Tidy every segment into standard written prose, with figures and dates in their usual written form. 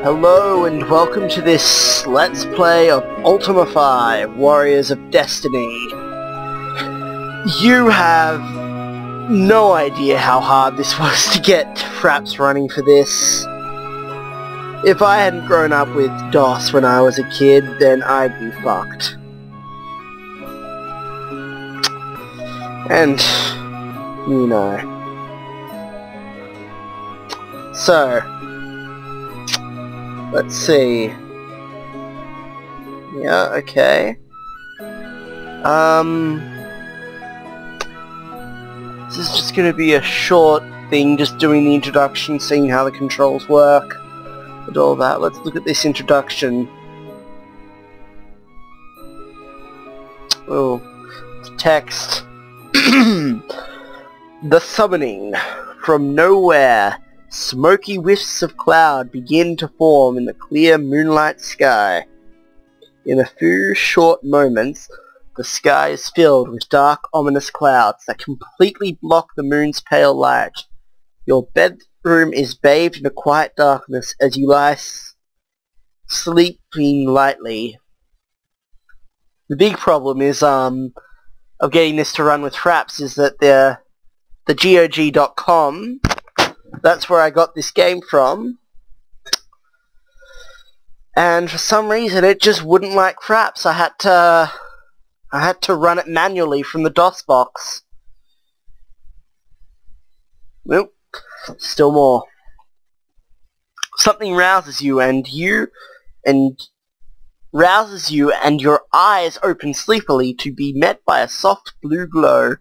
Hello and welcome to this Let's Play of Ultima 5, Warriors of Destiny. You have no idea how hard this was to get Fraps running for this. If I hadn't grown up with DOS when I was a kid, then I'd be fucked. And, you know. So, let's see. Yeah, okay. This is just gonna be a short thing, just doing the introduction, seeing how the controls work, and all that. Let's look at this introduction. Oh, text. The summoning. From nowhere, smoky wisps of cloud begin to form in the clear moonlight sky. In a few short moments, the sky is filled with dark, ominous clouds that completely block the moon's pale light. Your bedroom is bathed in a quiet darkness as you lie sleeping lightly. The big problem is, of getting this to run with Fraps is that the GOG.com, that's where I got this game from, and for some reason it just wouldn't like Fraps. I had to run it manually from the DOS box. Well, still more. Something rouses you and your eyes open sleepily to be met by a soft blue glow.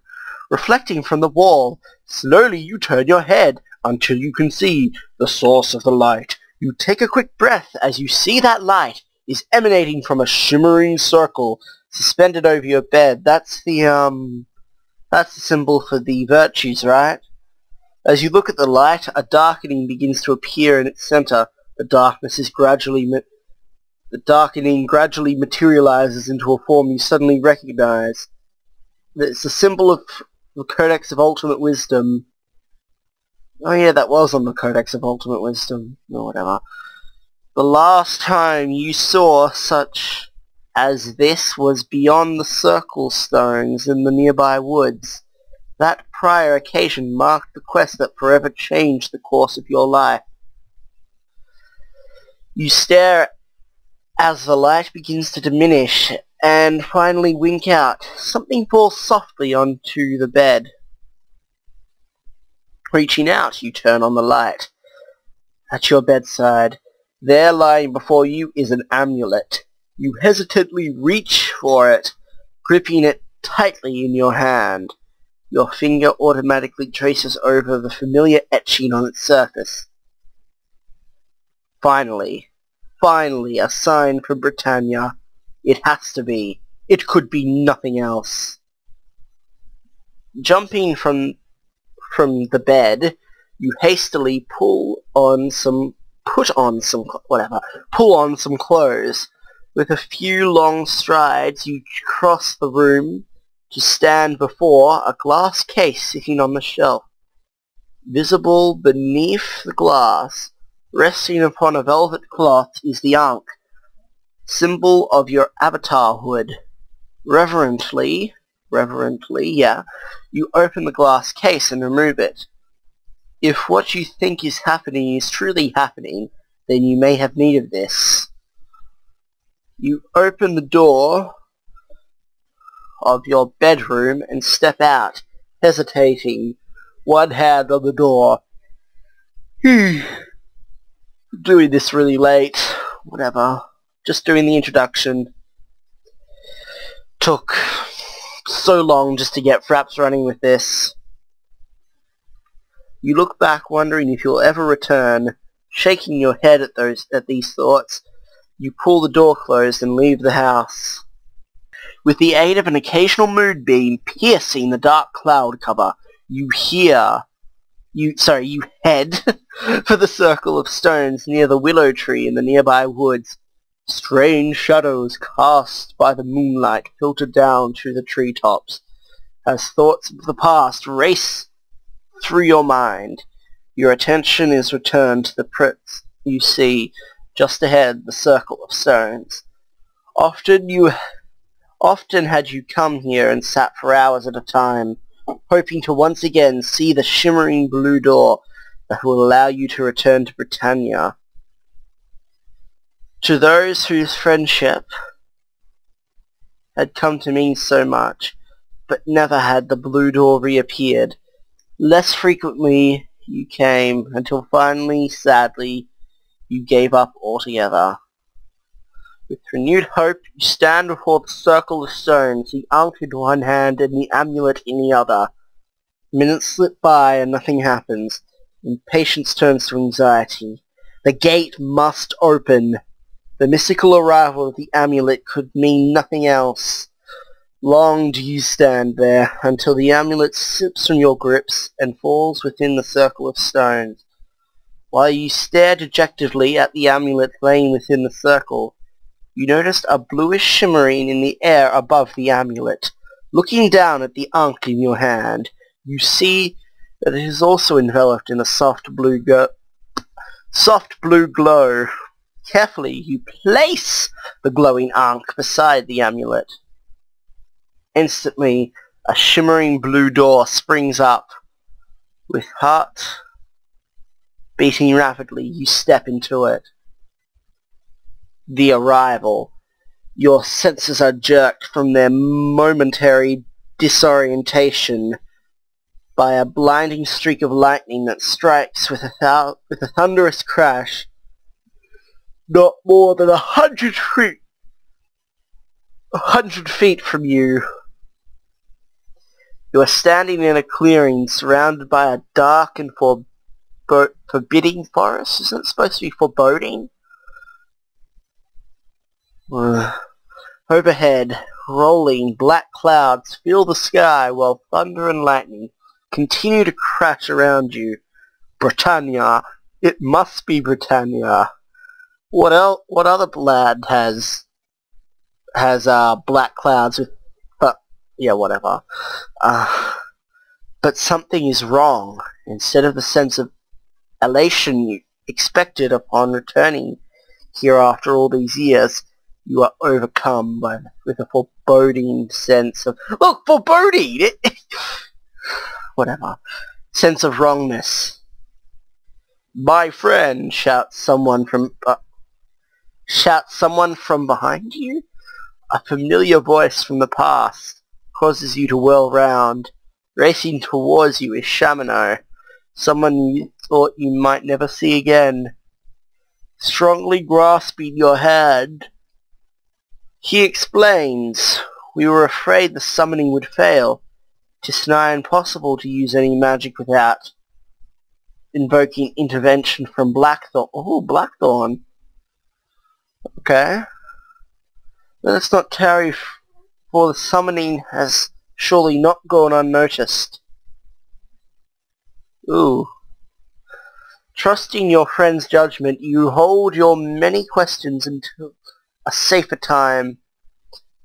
Reflecting from the wall, slowly you turn your head until you can see the source of the light. You take a quick breath as you see that light is emanating from a shimmering circle suspended over your bed. That's the symbol for the virtues, right? As you look at the light, a darkening begins to appear in its center. The darkening gradually materializes into a form you suddenly recognize. It's a symbol of the Codex of Ultimate Wisdom. Oh yeah, that was on the Codex of Ultimate Wisdom, or whatever. The last time you saw such as this was beyond the circle stones in the nearby woods. That prior occasion marked the quest that forever changed the course of your life. You stare as the light begins to diminish, and finally wink out. Something falls softly onto the bed. Reaching out, you turn on the light. At your bedside, there lying before you is an amulet. You hesitantly reach for it, gripping it tightly in your hand. Your finger automatically traces over the familiar etching on its surface. Finally, a sign from Britannia. It has to be. It could be nothing else. Jumping from the bed, you hastily pull on some clothes. With a few long strides, you cross the room to stand before a glass case sitting on the shelf. Visible beneath the glass, resting upon a velvet cloth, is the Ankh, symbol of your avatarhood. Reverently, you open the glass case and remove it. If what you think is happening is truly happening, then you may have need of this. You open the door of your bedroom and step out, hesitating, one hand on the door. Doing this really late. Whatever. Just doing the introduction. Took so long just to get Fraps running with this. You look back wondering if you'll ever return. Shaking your head at these thoughts, you pull the door closed and leave the house. With the aid of an occasional moonbeam piercing the dark cloud cover, you head for the circle of stones near the willow tree in the nearby woods. Strange shadows cast by the moonlight filter down through the treetops. As thoughts of the past race through your mind, your attention is returned to the prints you see Just ahead, the circle of stones. Often had you come here and sat for hours at a time, hoping to once again see the shimmering blue door that will allow you to return to Britannia. To those whose friendship had come to mean so much, but never had the blue door reappeared, less frequently you came, until finally, sadly, you gave up altogether. With renewed hope, you stand before the circle of stones, the ankh in one hand and the amulet in the other. Minutes slip by and nothing happens. Impatience turns to anxiety. The gate must open. The mystical arrival of the amulet could mean nothing else. Long do you stand there, until the amulet slips from your grips and falls within the circle of stones. While you stare dejectedly at the amulet laying within the circle, you noticed a bluish shimmering in the air above the amulet. Looking down at the ankh in your hand, you see that it is also enveloped in a soft blue glow. Carefully, you place the glowing ankh beside the amulet. Instantly, a shimmering blue door springs up. With heart beating rapidly, you step into it. The arrival. Your senses are jerked from their momentary disorientation by a blinding streak of lightning that strikes with a thunderous crash not more than 100 feet from you. You are standing in a clearing surrounded by a dark and forbidding forest. Isn't it supposed to be foreboding? Overhead, rolling black clouds fill the sky while thunder and lightning continue to crash around you. Britannia. It must be Britannia. What other land has black clouds with... But, yeah, whatever. But something is wrong. Instead of the sense of elation you expected upon returning here after all these years, you are overcome with a foreboding sense of... Look, foreboding! Whatever. Sense of wrongness. My friend, shouts someone from behind you. A familiar voice from the past causes you to whirl round. Racing towards you is Shamino, someone you thought you might never see again. Strongly grasping your hand, he explains, we were afraid the summoning would fail. 'Tis nigh impossible to use any magic without invoking intervention from Blackthorn. Oh, Blackthorn. Okay. Let us not tarry, for the summoning has surely not gone unnoticed. Ooh. Trusting your friend's judgment, you hold your many questions until a safer time.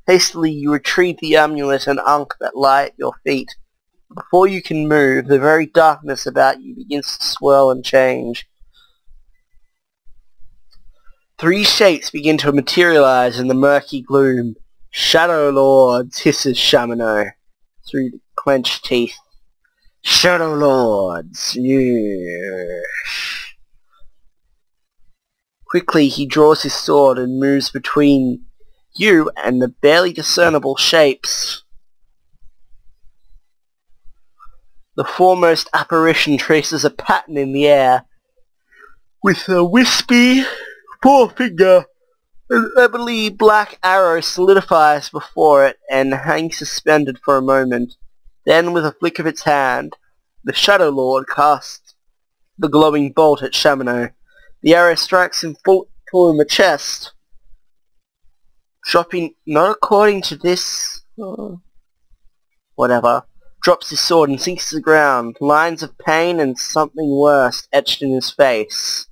Hastily you retrieve the amulet and ankh that lie at your feet. Before you can move, the very darkness about you begins to swirl and change. 3 shapes begin to materialize in the murky gloom. Shadow Lords, hisses Shamino through the clenched teeth. Shadow Lords, yeah. Quickly he draws his sword and moves between you and the barely discernible shapes. The foremost apparition traces a pattern in the air. With a wispy forefinger, an ebony black arrow solidifies before it and hangs suspended for a moment. Then, with a flick of its hand, the Shadow Lord casts the glowing bolt at Shamino. The arrow strikes him full in the chest, dropping, not according to this... whatever. Drops his sword and sinks to the ground, lines of pain and something worse etched in his face.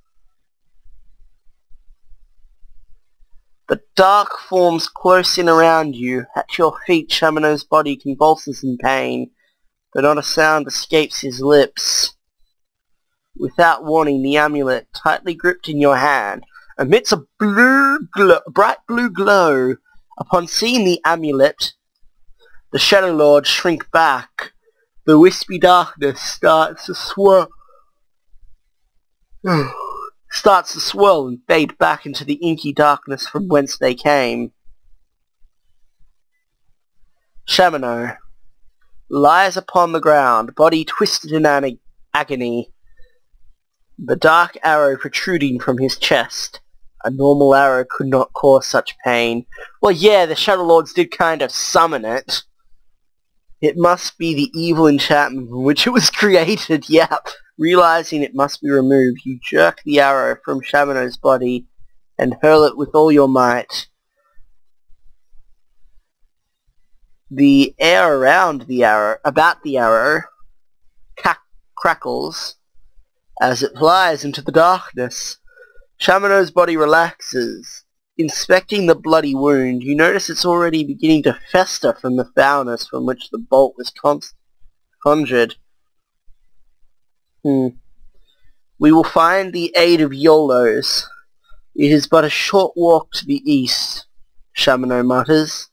The dark forms close in around you. At your feet, Shamino's body convulses in pain, but not a sound escapes his lips. Without warning, the amulet, tightly gripped in your hand, emits a bright blue glow. Upon seeing the amulet, the Shadow Lords shrink back. The wispy darkness starts to swirl and fade back into the inky darkness from whence they came. Shamino lies upon the ground, body twisted in agony, the dark arrow protruding from his chest. A normal arrow could not cause such pain. Well, yeah, the Shadow Lords did kind of summon it. It must be the evil enchantment from which it was created, yeah. Realizing it must be removed, you jerk the arrow from Shamino's body and hurl it with all your might. The air about the arrow, crackles as it flies into the darkness. Shamino's body relaxes. Inspecting the bloody wound, you notice it's already beginning to fester from the foulness from which the bolt was conjured. We will find the aid of Iolo's. It is but a short walk to the east, Shamino mutters.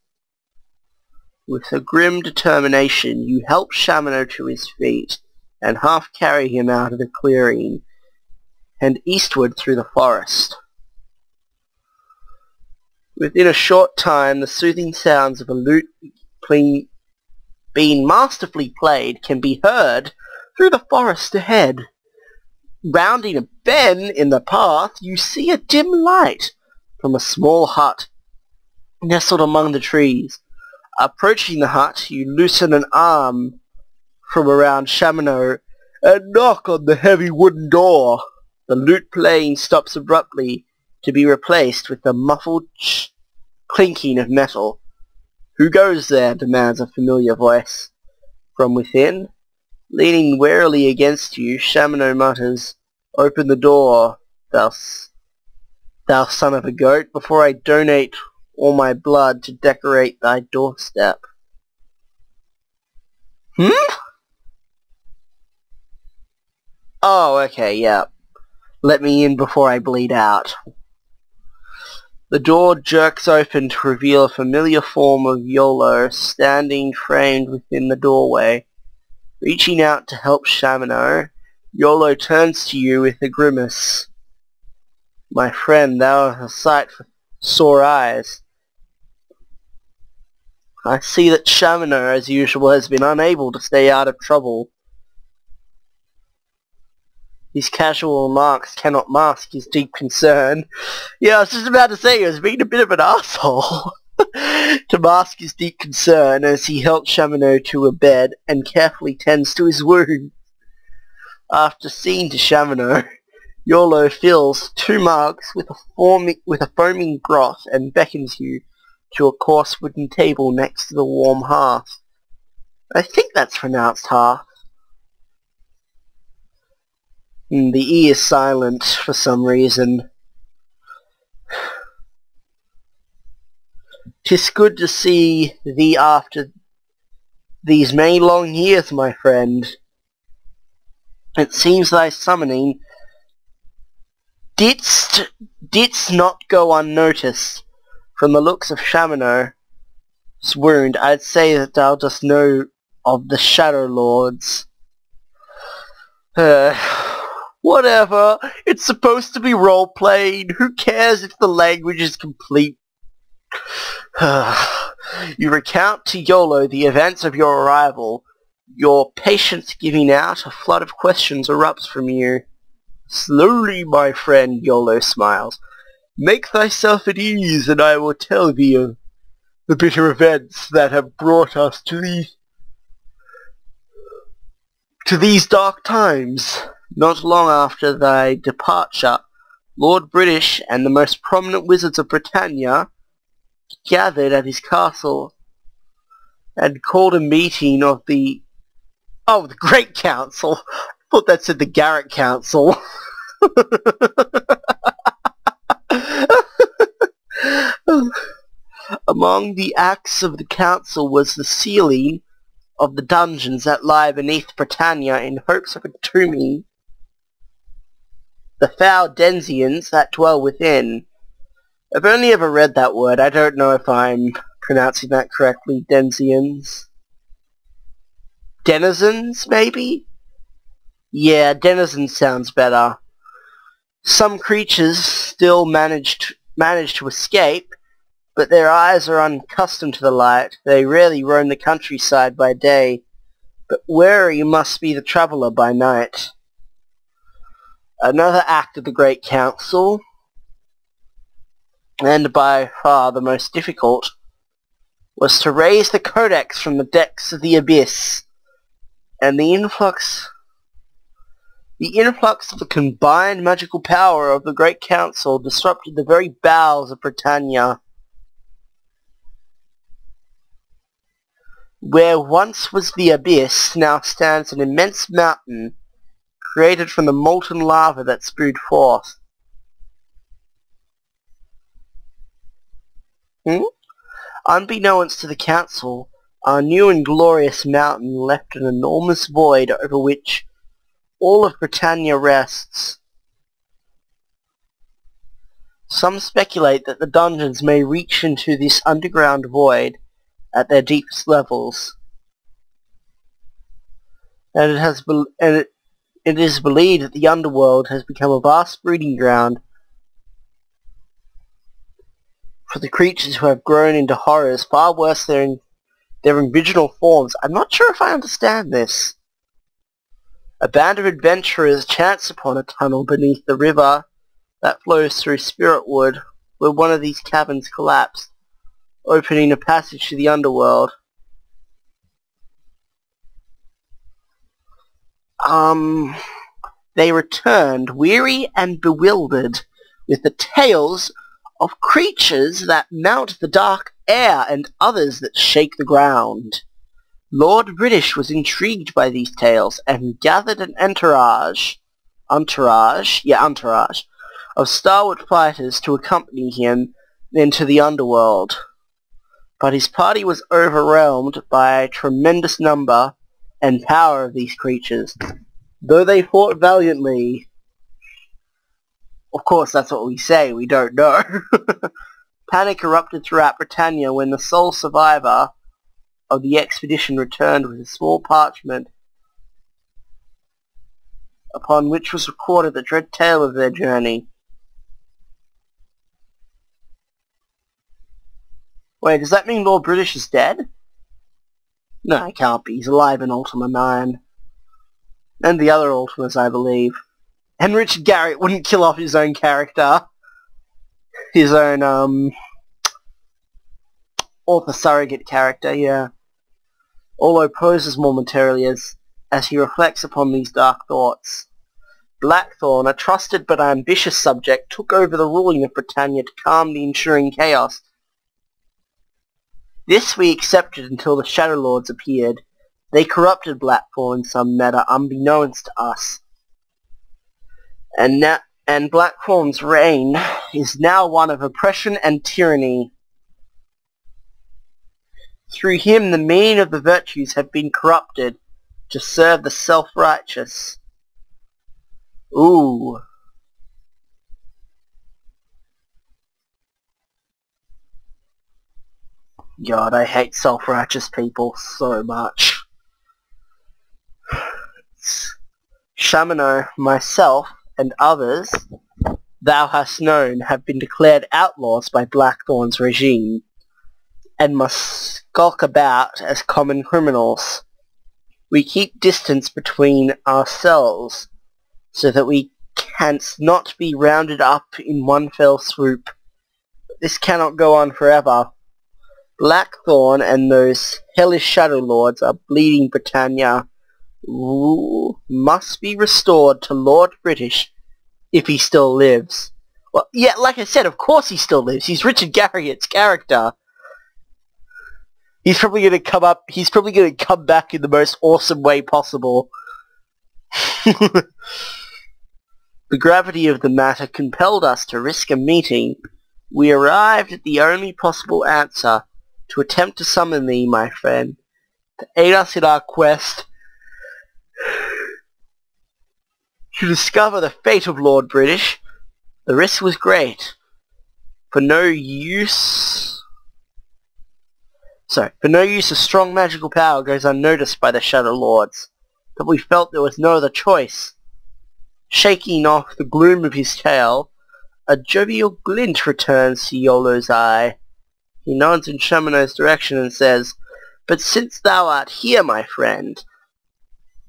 With a grim determination, you help Shamino to his feet and half carry him out of the clearing and eastward through the forest. Within a short time, the soothing sounds of a lute being masterfully played can be heard through the forest ahead. Rounding a bend in the path, you see a dim light from a small hut nestled among the trees. Approaching the hut, you loosen an arm from around Shamino and knock on the heavy wooden door. The lute playing stops abruptly to be replaced with the muffled clinking of metal. "Who goes there?" demands a familiar voice. From within, leaning warily against you, Shamino mutters, "Open the door, thou son of a goat, before I donate all my blood to decorate thy doorstep." Oh, okay, yeah. Let me in before I bleed out. The door jerks open to reveal a familiar form of Iolo standing framed within the doorway. Reaching out to help Shamino, Iolo turns to you with a grimace. "My friend, thou art a sight for sore eyes." I see that Shamino, as usual, has been unable to stay out of trouble. These casual remarks cannot mask his deep concern. Yeah, I was just about to say he was being a bit of an asshole. To mask his deep concern as he helps Shamino to a bed and carefully tends to his wound. After seeing to Shamino, Iolo fills 2 mugs with a foaming broth and beckons you to a coarse wooden table next to the warm hearth. I think that's pronounced hearth. The E is silent for some reason. "'Tis good to see thee after these many long years, my friend. It seems thy summoning didst not go unnoticed. From the looks of Shamino's wound, I'd say that thou dost know of the Shadow Lords." Whatever. It's supposed to be role-playing. Who cares if the language is complete? You recount to Iolo the events of your arrival. Your patience giving out, a flood of questions erupts from you. "Slowly, my friend," Iolo smiles. "Make thyself at ease, and I will tell thee of the bitter events that have brought us to these dark times. Not long after thy departure, Lord British and the most prominent wizards of Britannia gathered at his castle and called a meeting of the Great Council." I thought that said the Garrett Council. Among the acts of the council was the sealing of the dungeons that lie beneath Britannia in hopes of entombing the foul denizens that dwell within. I've only ever read that word. I don't know if I'm pronouncing that correctly. Denizens? Denizens, maybe? Yeah, denizens sounds better. Some creatures still manage to escape, but their eyes are unaccustomed to the light. They rarely roam the countryside by day, but wary must be the traveller by night. Another act of the Great Council, and by far the most difficult, was to raise the Codex from the depths of the abyss, and the influx of the combined magical power of the Great Council disrupted the very bowels of Britannia. Where once was the abyss, now stands an immense mountain, created from the molten lava that spewed forth. Unbeknownst to the Council, our new and glorious mountain left an enormous void over which all of Britannia rests. Some speculate that the dungeons may reach into this underground void at their deepest levels, and it is believed that the underworld has become a vast breeding ground for the creatures who have grown into horrors far worse than their original forms. I'm not sure if I understand this. A band of adventurers chance upon a tunnel beneath the river that flows through Spiritwood, where one of these caverns collapsed, opening a passage to the underworld. They returned, weary and bewildered, with the tales of creatures that mount the dark air and others that shake the ground. Lord British was intrigued by these tales and gathered an entourage of stalwart fighters to accompany him into the underworld. But his party was overwhelmed by a tremendous number and power of these creatures. Though they fought valiantly, of course that's what we say, we don't know. Panic erupted throughout Britannia when the sole survivor of the expedition returned with a small parchment upon which was recorded the dread tale of their journey. Wait, does that mean Lord British is dead? No, he can't be. He's alive in Ultima 9. And the other Ultimas, I believe. And Richard Garriott wouldn't kill off his own character. His own, author surrogate character, yeah. Although poses momentarily as he reflects upon these dark thoughts. Blackthorn, a trusted but ambitious subject, took over the ruling of Britannia to calm the ensuing chaos. This we accepted until the Shadow Lords appeared. They corrupted Blackthorn in some manner unbeknownst to us. And Blackthorn's reign is now one of oppression and tyranny. Through him the mean of the virtues have been corrupted to serve the self-righteous. Ooh. God, I hate self-righteous people so much. Shamano, myself, and others thou hast known have been declared outlaws by Blackthorn's regime, and must skulk about as common criminals. We keep distance between ourselves, so that we canst not be rounded up in one fell swoop. But this cannot go on forever. Blackthorn and those hellish Shadow Lords are bleeding Britannia. Ooh, must be restored to Lord British if he still lives. Well, yeah, like I said, of course he still lives. He's Richard Garriott's character. He's probably going to come back in the most awesome way possible. The gravity of the matter compelled us to risk a meeting. We arrived at the only possible answer, to attempt to summon thee, my friend, to aid us in our quest to discover the fate of Lord British. The risk was great. For no use of strong magical power goes unnoticed by the Shadow Lords. But we felt there was no other choice. Shaking off the gloom of his tail, a jovial glint returns to Iolo's eye. He nods in Shamano's direction and says, "But since thou art here, my friend,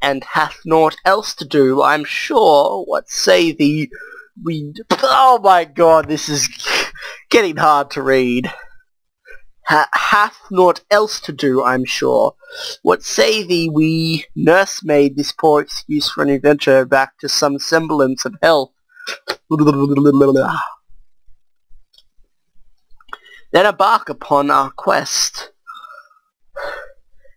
and hath naught else to do, I'm sure, what say thee, oh my god, this is getting hard to read. Hath naught else to do, I'm sure. What say thee we nursemaid this poor excuse for an adventure back to some semblance of health." Then embark upon our quest.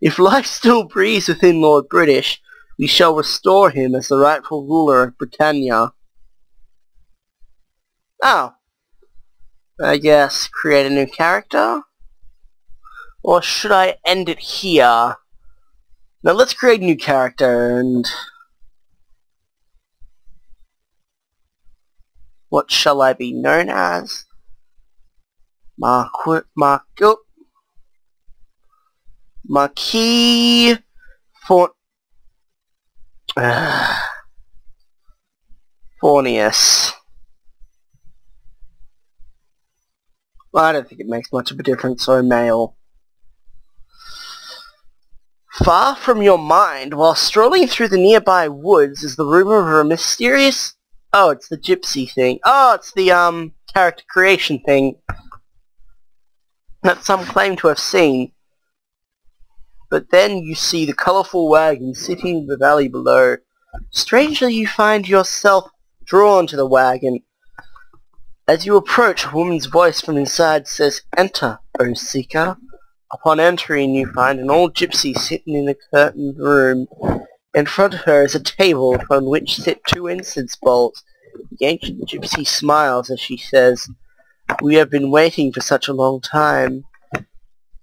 If life still breathes within Lord British, we shall restore him as the rightful ruler of Britannia. Oh. I guess create a new character? Or should I end it here? Now let's create a new character, and what shall I be known as? Marquis Forneus. Well, I don't think it makes much of a difference, so male. Far from your mind, while strolling through the nearby woods, is the rumor of a mysterious... Oh, it's the gypsy thing. Oh, it's the, character creation thing that some claim to have seen. But then you see the colourful wagon sitting in the valley below. Strangely, you find yourself drawn to the wagon. As you approach, a woman's voice from inside says, "Enter, O seeker." Upon entering, you find an old gypsy sitting in a curtained room. In front of her is a table upon which sit 2 incense bowls. The ancient gypsy smiles as she says, "We have been waiting for such a long time.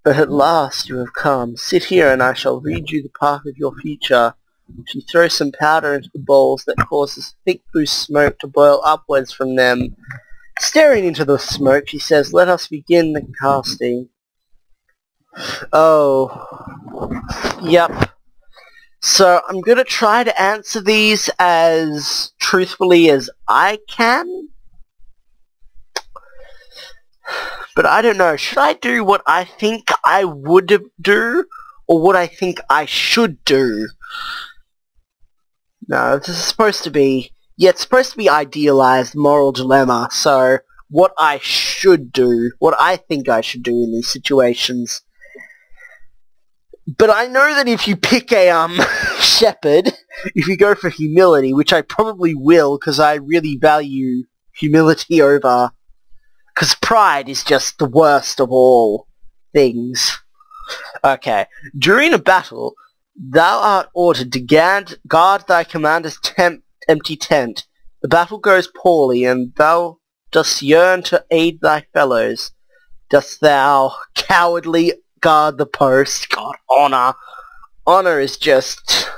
But at last you have come. Sit here and I shall read you the path of your future." She throws some powder into the bowls that causes thick blue smoke to boil upwards from them. Staring into the smoke, she says, "Let us begin the casting." Oh. Yep. So I'm going to try to answer these as truthfully as I can. But I don't know. Should I do what I think I would do, or what I think I should do? No, this is supposed to be... Yeah, it's supposed to be idealized moral dilemma, so what I should do, what I think I should do in these situations. But I know that if you pick a, shepherd, if you go for humility, which I probably will, because I really value humility over... Because pride is just the worst of all things. Okay. During a battle, thou art ordered to guard thy commander's empty tent. The battle goes poorly, and thou dost yearn to aid thy fellows. Dost thou cowardly guard the post? God, honor. Honor is just...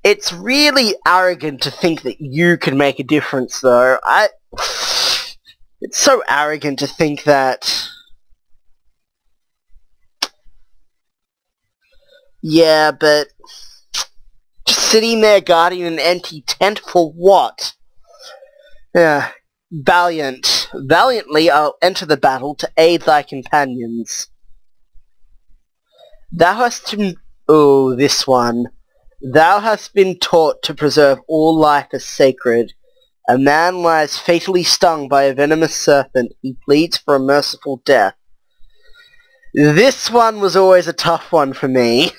It's really arrogant to think that you can make a difference, though. It's so arrogant to think that... Yeah, but... Just sitting there guarding an empty tent for what? Yeah. Valiantly I'll enter the battle to aid thy companions. Thou hast to... Oh, this one. Thou hast been taught to preserve all life as sacred. A man lies fatally stung by a venomous serpent. He pleads for a merciful death. This one was always a tough one for me.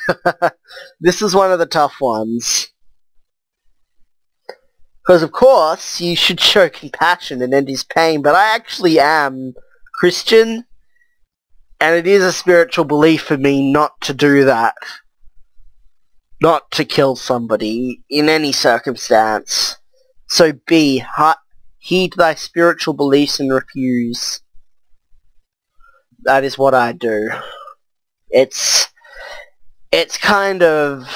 This is one of the tough ones. Because of course, you should show compassion and end his pain, but I actually am Christian, and it is a spiritual belief for me not to do that. Not to kill somebody in any circumstance. So heed thy spiritual beliefs and refuse. That is what I do. It's kind of...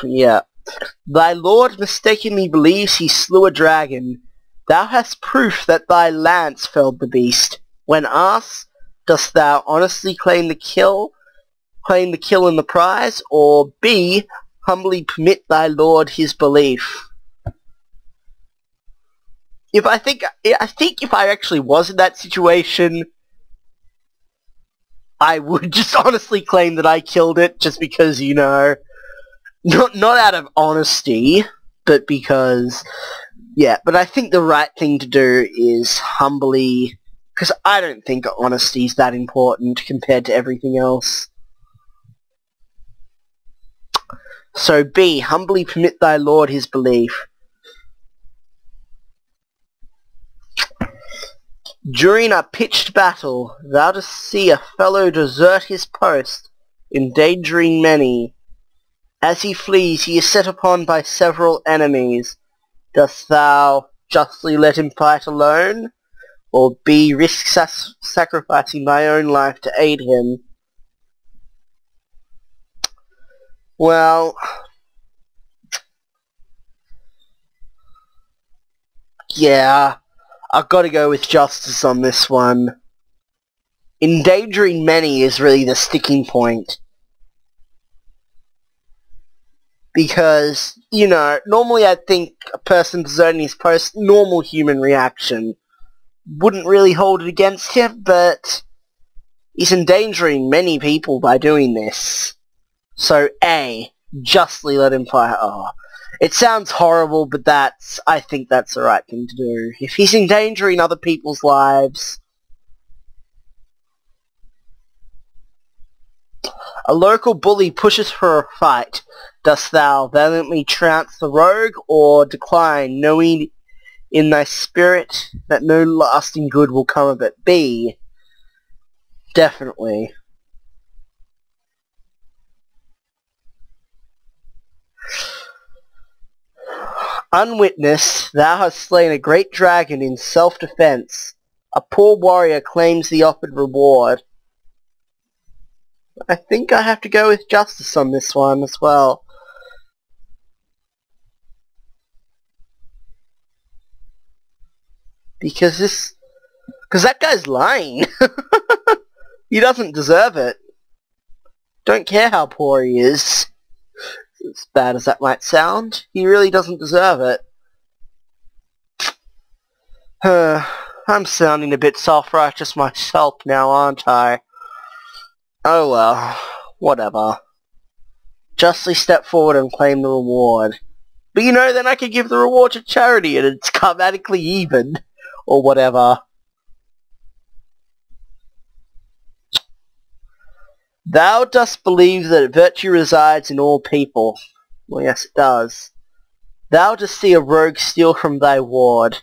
Yeah. Thy lord mistakenly believes he slew a dragon. Thou hast proof that thy lance felled the beast. When asked, dost thou honestly claim the kill in the prize, or B, humbly permit thy lord his belief? I think if I actually was in that situation, I would just honestly claim that I killed it, just because, you know, not out of honesty, but because, yeah, but I think the right thing to do is humbly, because I don't think honesty is that important compared to everything else. So B, humbly permit thy lord his belief. During a pitched battle, thou dost see a fellow desert his post, endangering many. As he flees, he is set upon by several enemies. Dost thou justly let him fight alone, or B, risk sacrificing thy own life to aid him? Well, yeah, I've got to go with justice on this one. Endangering many is really the sticking point. Because, you know, normally I think a person deserting his post, normal human reaction, wouldn't really hold it against him, but he's endangering many people by doing this. So A, justly let him fight. Oh, it sounds horrible, but I think that's the right thing to do. If he's endangering other people's lives... A local bully pushes for a fight. Dost thou valiantly trounce the rogue, or decline, knowing in thy spirit that no lasting good will come of it? B, definitely. Unwitnessed, thou hast slain a great dragon in self-defense. A poor warrior claims the offered reward. I think I have to go with justice on this one as well. Because that guy's lying. He doesn't deserve it. Don't care how poor he is. As bad as that might sound, he really doesn't deserve it. I'm sounding a bit self-righteous myself now, aren't I? Oh well, whatever. Justly step forward and claim the reward. But you know, then I could give the reward to charity and it's karmatically even. Or whatever. Thou dost believe that virtue resides in all people. Well, yes, it does. Thou dost see a rogue steal from thy ward.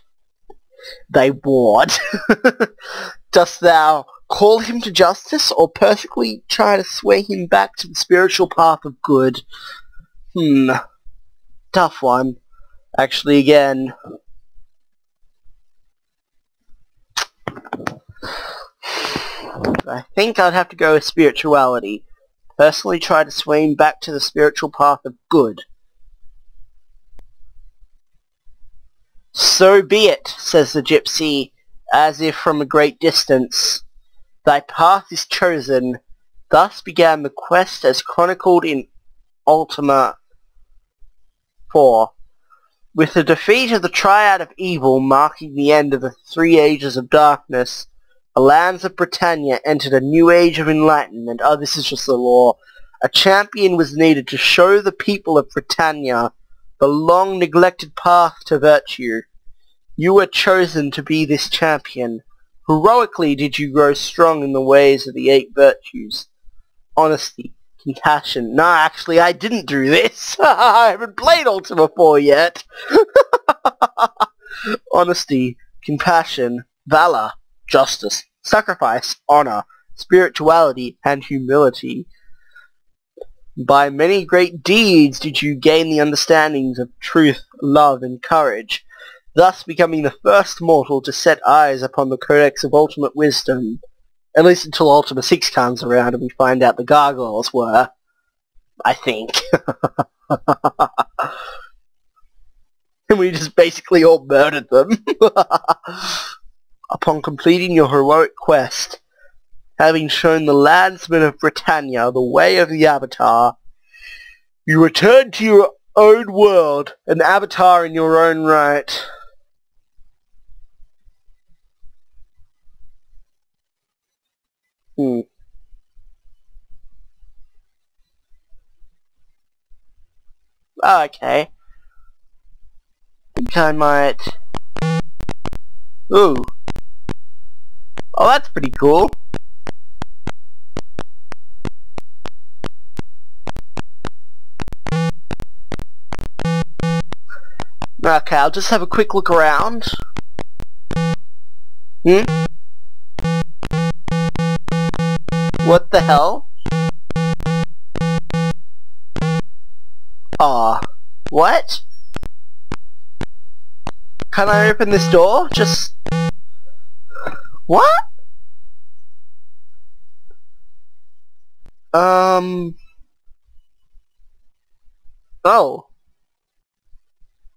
Dost thou call him to justice, or perfectly try to sway him back to the spiritual path of good? Tough one. Actually, again. I think I'd have to go with spirituality. Personally try to sway him back to the spiritual path of good. So be it, says the gypsy, as if from a great distance. Thy path is chosen. Thus began the quest as chronicled in Ultima 4. With the defeat of the triad of evil marking the end of the 3 ages of darkness, the lands of Britannia entered a new age of enlightenment. Oh, this is just the law. A champion was needed to show the people of Britannia the long-neglected path to virtue. You were chosen to be this champion. Heroically did you grow strong in the ways of the 8 virtues. Honesty, compassion. No, actually, I didn't do this. I haven't played Ultima 4 yet. Honesty, compassion, valor, justice, sacrifice, honor, spirituality, and humility. By many great deeds did you gain the understandings of truth, love, and courage, thus becoming the first mortal to set eyes upon the Codex of Ultimate Wisdom. At least until Ultima 6 comes around and we find out the gargoyles were. I think. And we just basically all murdered them. Upon completing your heroic quest, having shown the landsmen of Britannia the way of the Avatar, you return to your own world, an Avatar in your own right. Okay. Think I might... Ooh. Oh, that's pretty cool. Okay, I'll just have a quick look around. What the hell? Aw. What? Can I open this door? Just... What? Oh.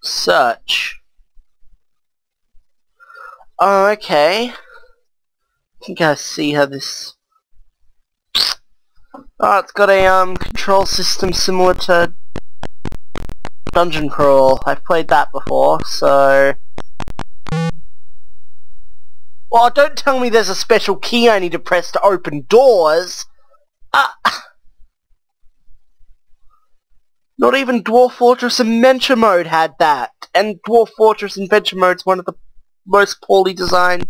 Search. Oh, okay. I think I see how this... Oh, it's got a, control system similar to Dungeon Crawl. I've played that before, so... Well, don't tell me there's a special key I need to press to open doors! Not even Dwarf Fortress Adventure Mode had that! And Dwarf Fortress Adventure Mode's one of the most poorly designed...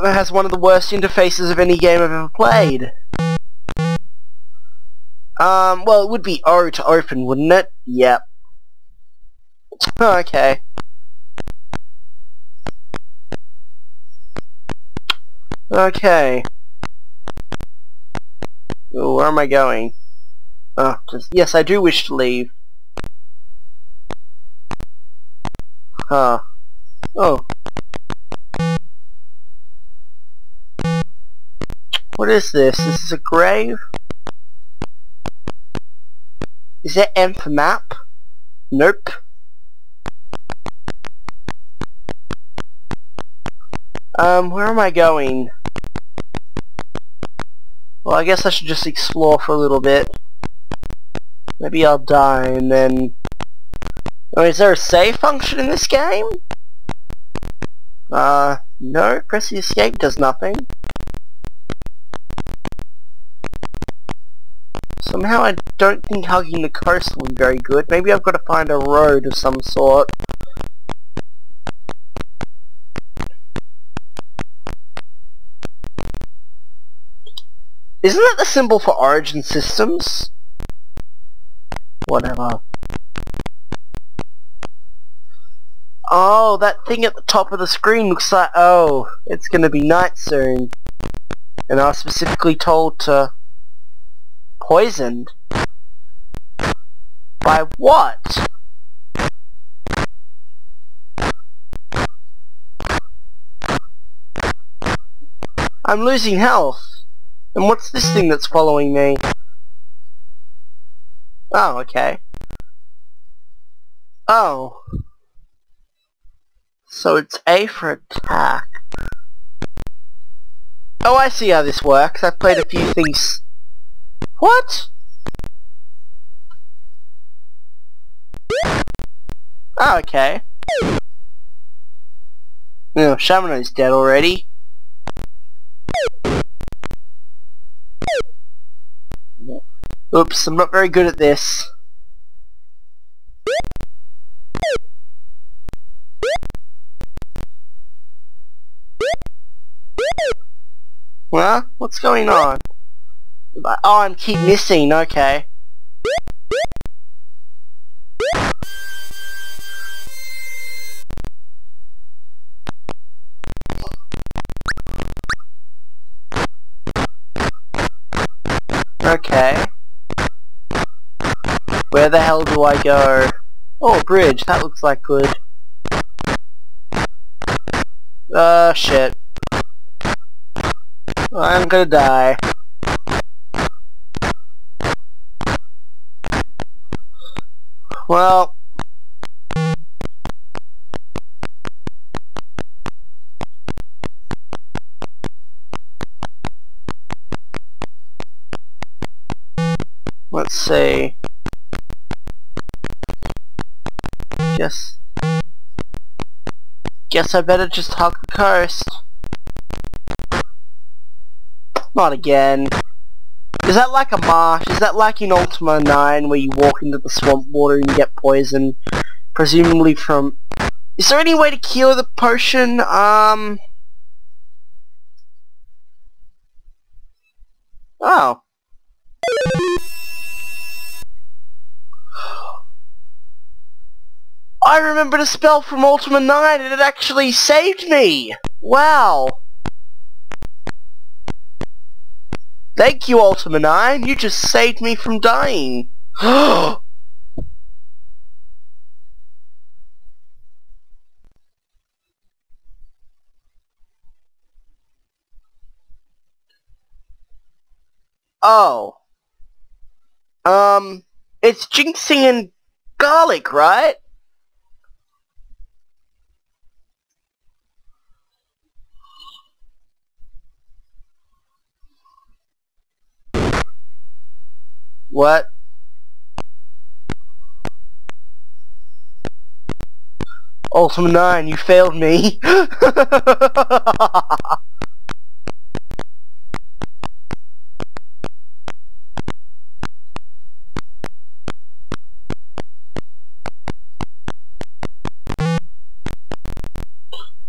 has one of the worst interfaces of any game I've ever played. Well, it would be O to open, wouldn't it? Yep. Okay. Okay. Ooh, where am I going? Oh, yes, I do wish to leave. Huh. Oh. What is this? This is a grave? Is that Nth map? Nope. Where am I going? Well, I guess I should just explore for a little bit. Maybe I'll die and then... Oh, is there a save function in this game? No. Press the escape does nothing. Somehow I don't think hugging the coast will be very good. Maybe I've got to find a road of some sort. Isn't that the symbol for Origin Systems? Whatever. Oh, that thing at the top of the screen looks like... Oh, it's gonna be night soon. And I was specifically told to... Poisoned? By what? I'm losing health. And what's this thing that's following me? Oh, okay. Oh. So it's A for attack. Oh, I see how this works. I've played a few things... What? Oh, okay. No, Shamano's dead already. Oops, I'm not very good at this. Well, what's going on? Oh, I keep missing, okay. Okay. Where the hell do I go? Oh, a bridge, that looks like good. Shit. I'm gonna die. Well, let's see. Guess I better just hug the coast. Not again. Is that like a marsh? Is that like in Ultima 9 where you walk into the swamp water and you get poisoned? Presumably from... Is there any way to cure the potion? Oh. I remembered a spell from Ultima 9 and it actually saved me! Wow! Thank you, Ultima 9. You just saved me from dying. Oh. It's ginseng and garlic, right? What? Ultima 9, you failed me.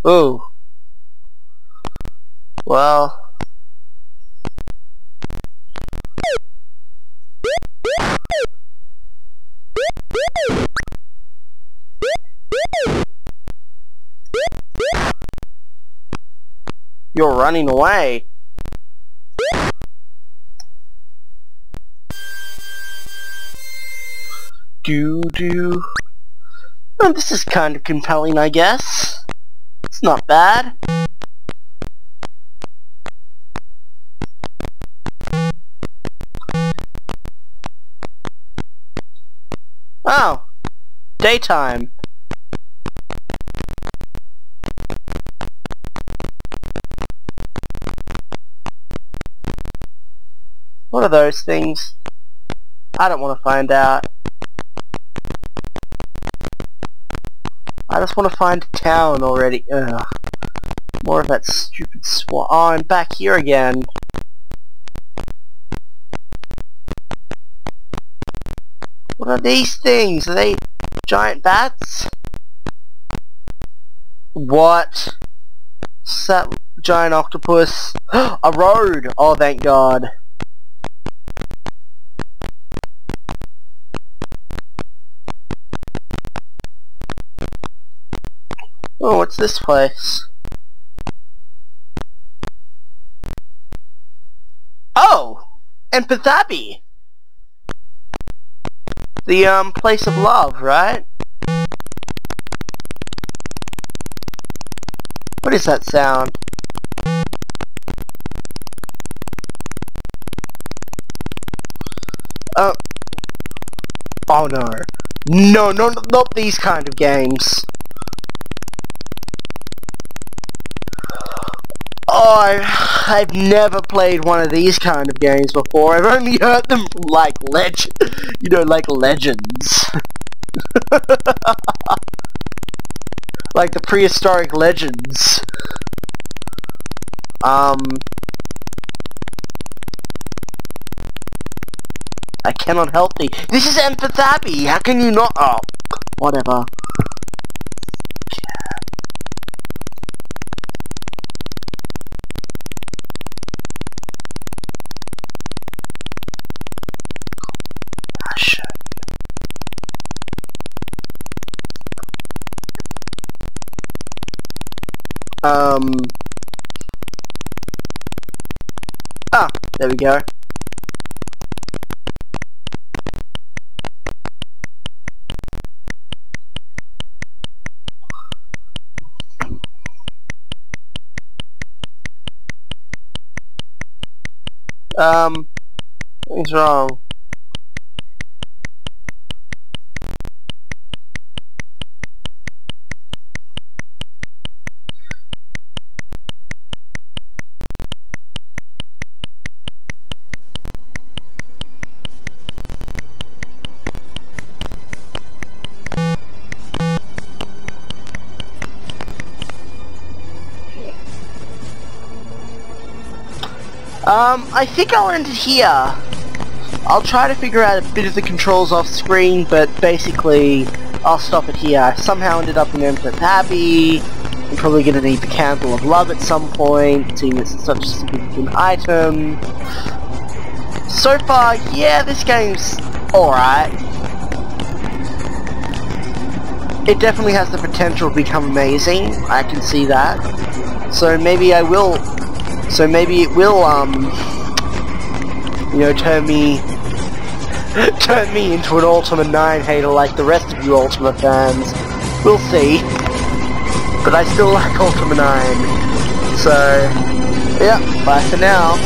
Ooh. Well. You're running away. Doo-doo. Oh, this is kind of compelling, I guess. It's not bad. Oh. Daytime. What are those things? I don't want to find out. I just want to find a town already. Ugh. More of that stupid swamp. Oh, I'm back here again. What are these things? Are they giant bats? What? Is that giant octopus? A road! Oh, thank God. Oh, what's this place? Oh! Empathabi! The, place of love, right? What is that sound? Oh no. No, not these kind of games. Oh, I've never played one of these kind of games before. I've only heard them from, like, like legends. Like the prehistoric legends. I cannot help thee. This is Empathabi! How can you not? Oh, whatever. Ah, there we go. What's wrong? I think I'll end it here. I'll try to figure out a bit of the controls off screen, but basically I'll stop it here. I somehow ended up in Empress Abbey. I'm probably going to need the Candle of Love at some point, seeing it's such a significant item. So far, yeah, this game's alright. It definitely has the potential to become amazing. I can see that. So maybe it will, you know, turn me into an Ultima 9 hater like the rest of you Ultima fans. We'll see. But I still like Ultima 9. So, yeah, bye for now.